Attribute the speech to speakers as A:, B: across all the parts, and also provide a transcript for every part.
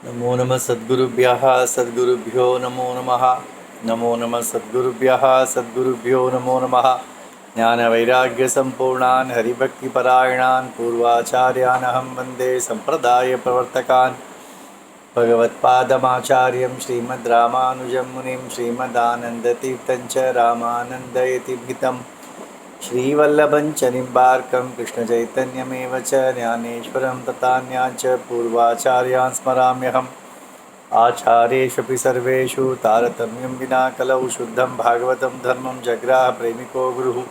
A: नमो नमः सद्गुरुभ्यः सद्गुरुभ्यो नमो नमः। नमो नमः सद्गुरुभ्यः सद्गुरुभ्यो नमो नमः। ज्ञानवैराग्यसम्पूर्णान् हरिभक्तिपरायणान् पूर्वाचार्यान् अहं वन्दे सम्प्रदायप्रवर्तकान्। भगवत्पादमाचार्यं श्रीमद्रामानुजं मुनिं श्रीमदानन्दतीर्थं च रामानन्दयतिभितं श्रीवल्लभं च निम्बार्कं कृष्णचैतन्यमेव च ज्ञानेश्वरं तथान्यान् च पूर्वाचार्यान् स्मराम्यहम्। आचार्येष्वपि सर्वेषु तारतम्यं विना कलौ शुद्धं भागवतं धर्मं जग्राह प्रेमिको गुरुः।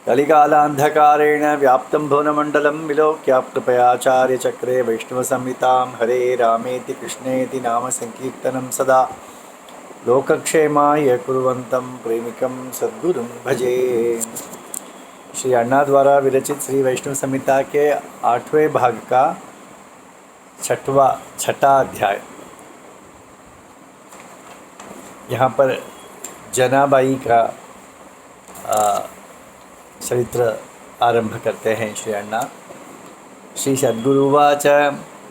A: कलिकालान्धकारेण व्याप्तं भुवनमण्डलं विलोक्याप्तपयाचार्यचक्रे वैष्णवसंहितां हरे रामेति कृष्णेति नाम संकीर्तनं सदा लोकक्षेमाय कुर्वन्तं प्रेमिकं सद्गुरुं भजे। श्री अण्णा द्वारा विरचित श्री वैष्णव संहिता के 8वें भाग का छठा अध्याय। यहाँ पर जनाबाई का चरित्र आरंभ करते हैं श्री अण्णा। श्री सद्गुरुवाच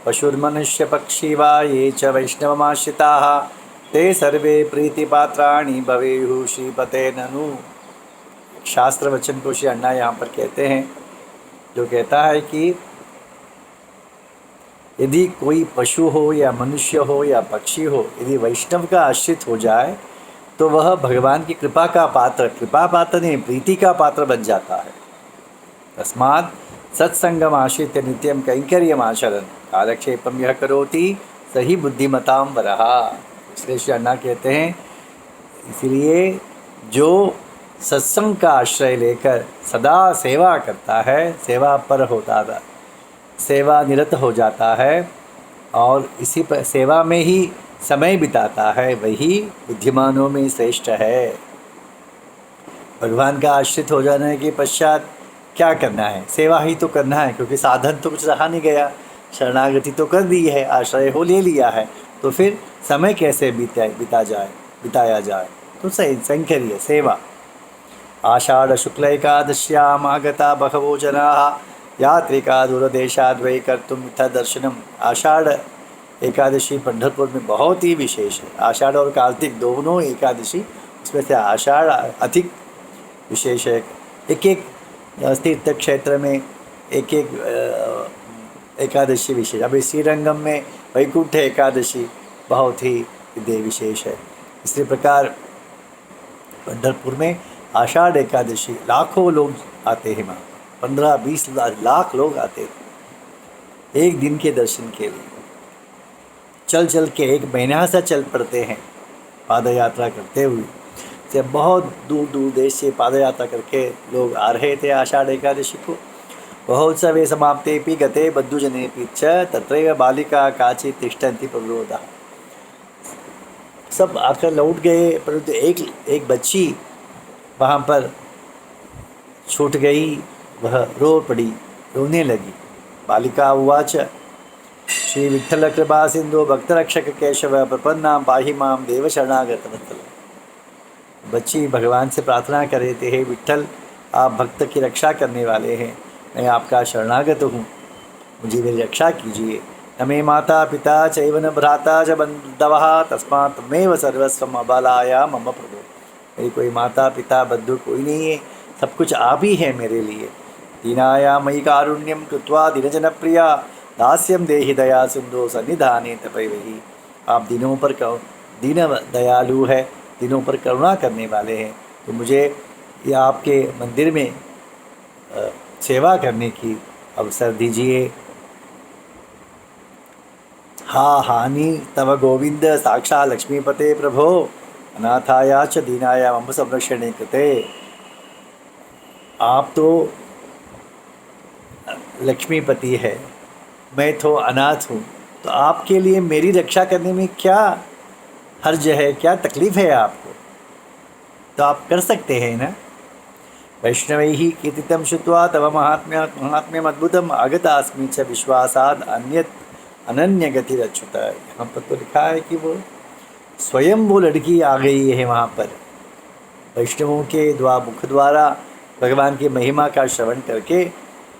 A: पशुर्मनुष्य पक्षी वा ये च वैष्णवमाश्रिताः ते सर्वे प्रीतिपात्राणि भवेयुः श्रीपते ननु। शास्त्र वचन को श्री अण्णा यहाँ पर कहते हैं, जो कहता है कि यदि कोई पशु हो या मनुष्य हो या पक्षी हो, यदि वैष्णव का आश्रित हो जाए तो वह भगवान की कृपा पात्र नहीं, प्रीति का पात्र बन जाता है। तस्मात् सत्संगम आश्रित नित्यम कैंकर्यम आचरण कालक्षेपम यह करोति सही बुद्धिमतां वरहा। इसलिए श्री अण्णा कहते हैं, इसलिए जो सत्संग का आश्रय लेकर सदा सेवा करता है, सेवा पर होता था, सेवा निरत हो जाता है और इसी पर सेवा में ही समय बिताता है, वही बुद्धिमानों में श्रेष्ठ है। भगवान का आश्रित हो जाने के पश्चात क्या करना है? सेवा ही तो करना है, क्योंकि साधन तो कुछ रहा नहीं गया, शरणागति तो कर दी है, आश्रय हो ले लिया है, तो फिर समय कैसे बिताया जाए? तो संकर्य सेवा। आषाढ़ शुक्ल एकादश्याम आगता बहवो जनाः यात्रिका दूरदेशाद् वै कर्तुं दर्शनम। आषाढ़ एकादशी पंढरपुर में बहुत ही विशेष है। आषाढ़ और कार्तिक दोनों एकादशी, उसमें से आषाढ़ अधिक विशेष है। एक एक तीर्थ क्षेत्र में एक एक एकादशी विशेष। अभी श्रीरंगम में वैकुंठ एकादशी बहुत ही विशेष है। इसी प्रकार पंढरपुर में आषाढ़ एकादशी लाखों लोग आते हैं, वहाँ 15-20 लाख लोग आते हैं एक दिन के दर्शन के लिए। चल के एक महीना से चल पड़ते हैं पाद यात्रा करते हुए। से बहुत दूर देश से पाद यात्रा करके लोग आ रहे थे आषाढ़ एकादशी को। महोत्सवे समाप्तेपि गते बद्धुजनेपि च तत्रैव बालिका काचित् तिष्ठन्ति प्ररोधा। सब आकर लौट गए, परंतु एक बच्ची वहाँ पर छूट गई, वह रो पड़ी, रोने लगी। बालिका उवाच श्री विठ्ठल कृपा सिंधु भक्त रक्षक केशव प्रपन्ना पाहि माम देव शरणागत वत्सल। बच्ची भगवान से प्रार्थना कर रहे थे, हे विठ्ठल, आप भक्त की रक्षा करने वाले हैं, मैं आपका शरणागत हूँ, मुझे मेरी रक्षा कीजिए। न मे माता पिता चैव न भ्राता च बन्धवः तस्मात् त्वमेव सर्वस्वम् अबलाय मम प्रभो। मेरी कोई माता पिता बंधु कोई नहीं है, सब कुछ आप ही है मेरे लिए। दीनाया मयि कारुण्यम कृत्वा दीनजन प्रिया दास्यम देहि दया सिंधु सन्निधाने तपैवही। आप दिनों पर दीन दयालु है, दिनों पर करुणा करने वाले हैं, तो मुझे ये आपके मंदिर में सेवा करने की अवसर दीजिए। हा हानि तव गोविंद साक्षा लक्ष्मीपते प्रभो अनाथाया च दीनाया मम संरक्षणे कृते। आप तो लक्ष्मीपति है, मैं तो अनाथ हूँ, तो आपके लिए मेरी रक्षा करने में क्या हर्ज है, क्या तकलीफ है आपको? तो आप कर सकते हैं ना। वैष्णवैः कीर्तितं श्रुत्वा तव महात्म्यम अद्भुतम आगतास्मि च विश्वासाद अन्यत अनन्य गतिरच्युत। यहाँ पर तो लिखा है कि वो स्वयं वो लड़की आ गई है वहाँ पर, वैष्णवों के मुख द्वारा भगवान की महिमा का श्रवण करके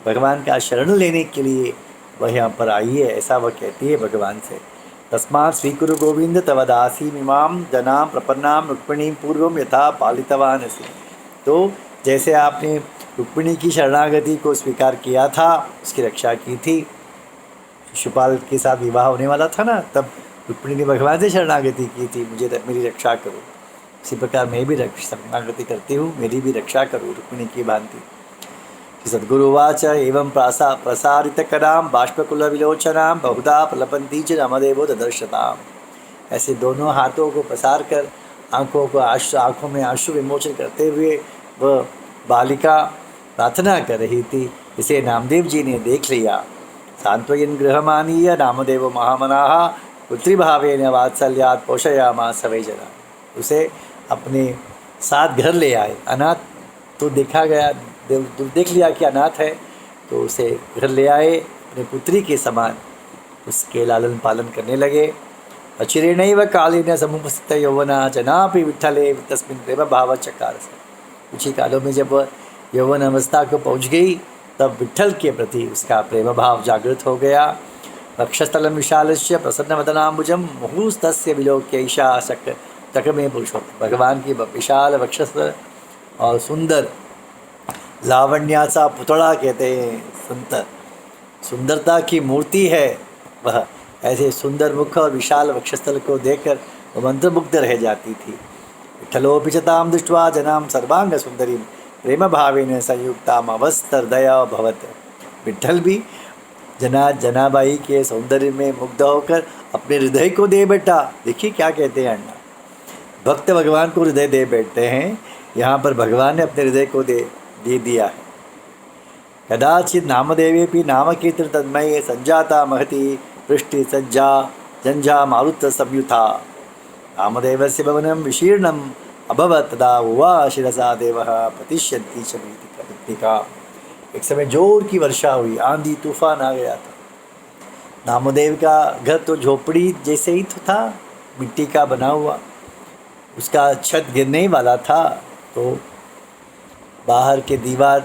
A: भगवान का शरण लेने के लिए वह यहाँ पर आई है, ऐसा वह कहती है भगवान से। तस्मात् स्वीकुरु गोविंद तव दासीमिमां जनां प्रपन्नां रुक्मिणीं पूर्वं यथा पालितवान् असि। तो जैसे आपने रुक्मिणी की शरणागति को स्वीकार किया था, उसकी रक्षा की थी, शिशुपाल के साथ विवाह होने वाला था ना, तब रुक्मिणी ने भगवान से शरणागति की थी, मुझे मेरी रक्षा करो। इसी प्रकार मैं भी शरणागति करती हूँ, मेरी भी रक्षा करो रुक्मिणी की भांति। सद्गुरुवाच एवं प्रसारितकरां बाष्पकुलविलोचनां बहुधा प्रलपन्ती च रामदेवो ददर्शताम्। ऐसे दोनों हाथों को पसार कर आँखों में आंसू विमोचन करते हुए वह बालिका प्रार्थना कर रही थी। इसे नामदेव जी ने देख लिया। सांत्वयन् गृहमानीय नामदेव महामनाः पुत्रीभावेन वात्सल्यात् पोषयामास वै जना। उसे अपने साथ घर ले आए। अनाथ तो देखा गया, देख लिया कि अनाथ है, तो उसे घर ले आए, अपने पुत्री के समान उसके लालन पालन करने लगे। अचिरेणैव कालेन समुपस्थित यौवना जनापि विठ्ठले तस्मिन् प्रेम भाव चकार। कुछ ही कालों में जब यौवन अवस्था को पहुँच गई, तब विठ्ठल के प्रति उसका प्रेम भाव जागृत हो गया। वक्षस्थलं विशालस्य प्रसन्नवदनाम्बुजं मुहुस्तस्य विलोक्य ईशा शक में पुरुषोत्तम। भगवान की विशाल वक्षस्थल और सुंदर लावण्याचा पुतड़ा कहते हैं, सुंदरता की मूर्ति है वह। ऐसे सुंदर मुख और विशाल वक्षस्थल को देखकर वह मंत्रमुग्ध रह जाती थी। विठ्ठलोऽपि च तां दृष्ट्वा जनां सर्वांग सुंदरीं प्रेम भावेन संयुक्ताम् अवस्थर्दया भवत्। विठ्ठल भी जनाबाई के सौंदर्य में मुग्ध होकर अपने हृदय को दे बैठा। देखिए क्या कहते हैं अण्णा, भक्त भगवान को हृदय दे बैठते हैं, यहाँ पर भगवान ने अपने हृदय को दे दिया है। कदाचित नामदेवेपि नाम कीर्तन तन्मये संजाता महती वृष्टि सज्जा जंझा मारुत संयुथा। नामदेवस्य भवनं विशीर्णम् अभवत् तदा उवाच शिरसा देवः प्रतिष्यन्ति च मृत्तिका। एक समय जोर की वर्षा हुई, आंधी तूफान आ गया था। नामदेव का घर तो झोपड़ी जैसे ही तो था, मिट्टी का बना हुआ, उसका छत गिरने ही वाला था। तो बाहर के दीवार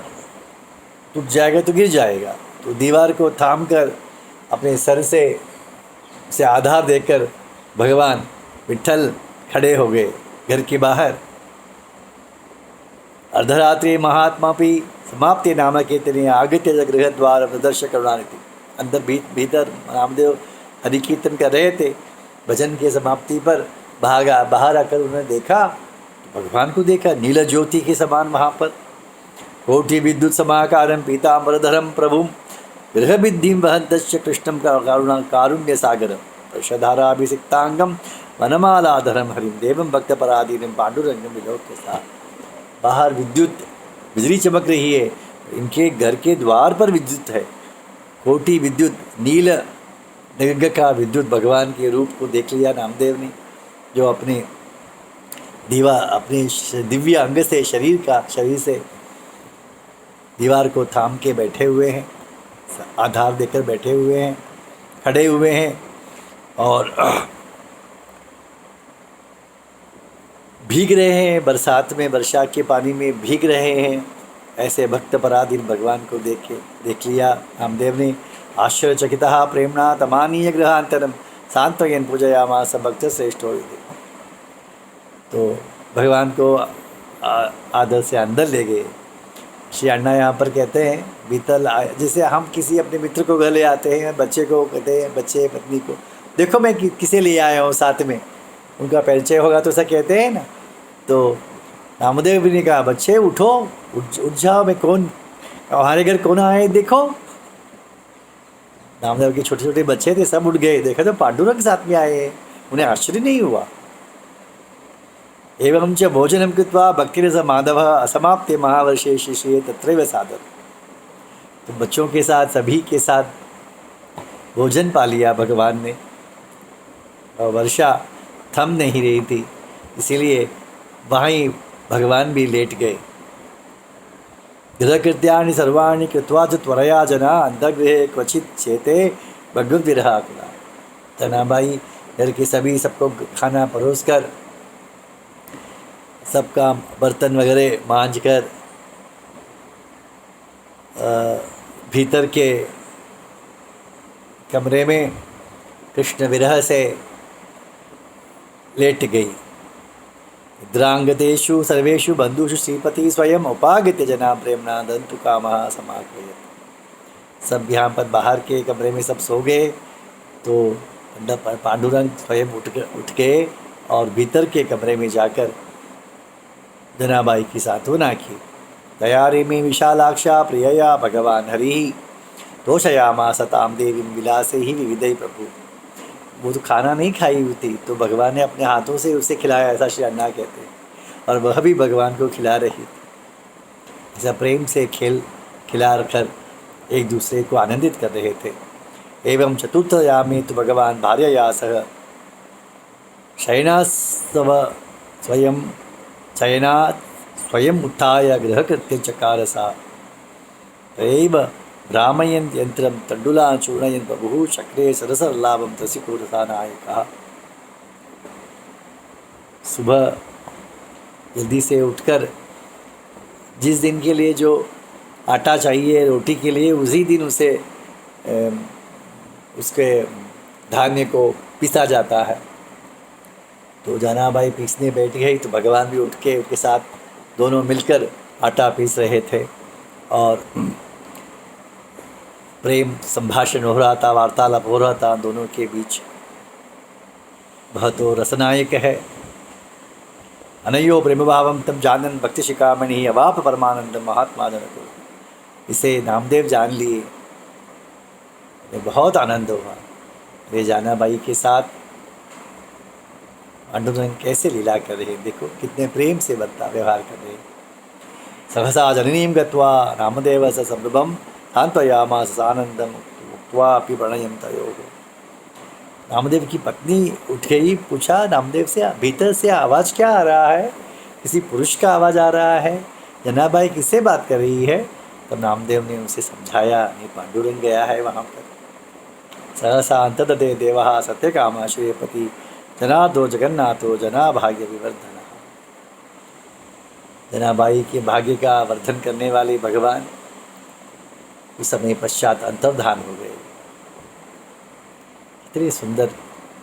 A: टूट जाएगा तो गिर जाएगा, तो दीवार को थाम कर अपने सर से आधार देकर भगवान विठ्ठल खड़े हो गए घर के बाहर। अर्धरात्रि महात्मापि समाप्ति नाम कीर्तने आगत्य गृहद्वार प्रदर्श करुणानिधि। अंदर भीतर नामदेव हरि कीर्तन कर रहे थे। भजन के समाप्ति पर बाहर आकर उन्होंने देखा, तो भगवान को देखा नील ज्योति के समान वहाँ पर। कोटि विद्युत समाकारं पीताम्बरधरं प्रभुं गृहविद्धिं वहन्तश्च कृष्णं कारुण्य सागरं वर्षधाराभिषिक्तांगं वनमालाधरं हरिं देवं भक्तपराधीनं पांडुरंगं विलोक्य सा। बाहर बिजली चमक रही है, इनके घर के द्वार पर विद्युत है। कोटि विद्युत, नील निग्ग का विद्युत भगवान के रूप को देख लिया नामदेव ने, जो अपने दिव्य अंग से शरीर से दीवार को थाम के बैठे हुए हैं, आधार देकर बैठे हुए हैं, खड़े हुए हैं और भीग रहे हैं बरसात में, वर्षा के पानी में भीग रहे हैं। ऐसे भक्त पराधीन भगवान को देख लिया नामदेव ने। आश्चर्यचकितः प्रेमणा तमानीय गृहांतरम सांत्वयन् पूजयामास भक्त श्रेष्ठ हो। तो भगवान को आदर से अंदर ले गए। श्री अण्णा यहाँ पर कहते हैं बीतल जैसे हम किसी अपने मित्र को घर ले आते हैं, बच्चे को कहते हैं, बच्चे पत्नी को देखो मैं किसे ले आया हूँ साथ में, उनका परिचय होगा तो ऐसा कहते हैं ना। तो नामदेव भी ने कहा बच्चे उठो, उठ जाओ, मैं कौन, हमारे घर कौन आए देखो। नामदेव के छोटे छोटे बच्चे थे, सब उठ गए, देखा तो पांडुरंग साथ में आए हैं, उन्हें आश्चर्य नहीं हुआ। एवं च भोजनं कृत्वा भक्तिरस माधव असमाप्ते महावर्षे शिष्य तत्रैव सादर। तो बच्चों के साथ, सभी के साथ भोजन पा लिया भगवान ने, और वर्षा थम नहीं रही थी, इसीलिए वहीं भगवान भी लेट गए। गृहकृत्यानि सर्वाणि कृत्वा च त्वरया जना अंतर्गृहे क्वचित चेते भगवद विरहाकुला। जनाबाई घर के सबको खाना परोस कर, सबका बर्तन वगैरह मांझ कर भीतर के कमरे में कृष्ण विरह से लेट गई। द्रांगतेषु सर्वेषु बंधुषु श्रीपति स्वयं उपागत्य जना प्रेमना दंतु कामः समाह्वयत्। सब यहाँ पर बाहर के कमरे में सब सो गए, तो पांडुरंग स्वयं उठ गए और भीतर के कमरे में जाकर जनाबाई की सांत्वना की। दयारे में विशालाक्षा प्रियया भगवान हरि तोषयामास ताम देवी विलासे ही विविधई प्रभु। वो तो खाना नहीं खाई हुई थी, तो भगवान ने अपने हाथों से उसे खिलाया, ऐसा श्री अन्ना कहते हैं, और वह भी भगवान को खिला रही थी। ऐसा प्रेम से खिला कर एक दूसरे को आनंदित कर रहे थे। एवं चतुर्थयामे तो भगवान भार्यया सह शयनात् स्वयं उत्थाय गृहकृत्यं चकार सा तैव भ्रामयन् यन्त्रं तण्डुलान् चूर्णयन् प्रभुः चक्रे सरसल्लाभं रसिको नायकः। सुबह जल्दी से उठकर जिस दिन के लिए जो आटा चाहिए रोटी के लिए, उसी दिन उसे उसके धान्य को पीसा जाता है। तो जनाबाई पीसने बैठ गई, तो भगवान भी उठ के उनके साथ दोनों मिलकर आटा पीस रहे थे और प्रेम संभाषण हो रहा था, वार्तालाप हो रहा था दोनों के बीच। वह तो रसनायक है। अनयो प्रेम भावम तम जानन भक्ति शिखामणि अवाप परमानंद महात्मा जनको। इसे नामदेव जान लिए, बहुत आनंद हुआ। वे जनाबाई के साथ पांडुरंग कैसे लीला कर रहे, देखो कितने प्रेम से व्यवहार कर रहे। सहसा जननीं गत्वा नामदेव स संभ्रमं सांत्वयामास आनंदम उक्त्वा अपि प्रणयं तयोः। नामदेव की पत्नी उठ गई, पूछा नामदेव से, भीतर से आवाज़ क्या आ रहा है? किसी पुरुष का आवाज़ आ रहा है, जनाबाई किससे बात कर रही है? तब नामदेव ने उसे समझाया, नहीं पांडुरंग गया है वहाँ पर। सहसा अंतदते देवः सत्यकामा श्रेयपति जनार्दो जगन्नाथो जना भाग्य विवर्धन। जनाबाई के भाग्य का वर्धन करने वाले भगवान उस समय पश्चात अंतर्धान हो गए। इतनी सुंदर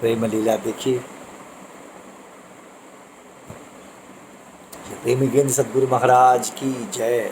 A: प्रेम लीला देखिए। प्रेमी केंद्र सद्गुरु महाराज की जय।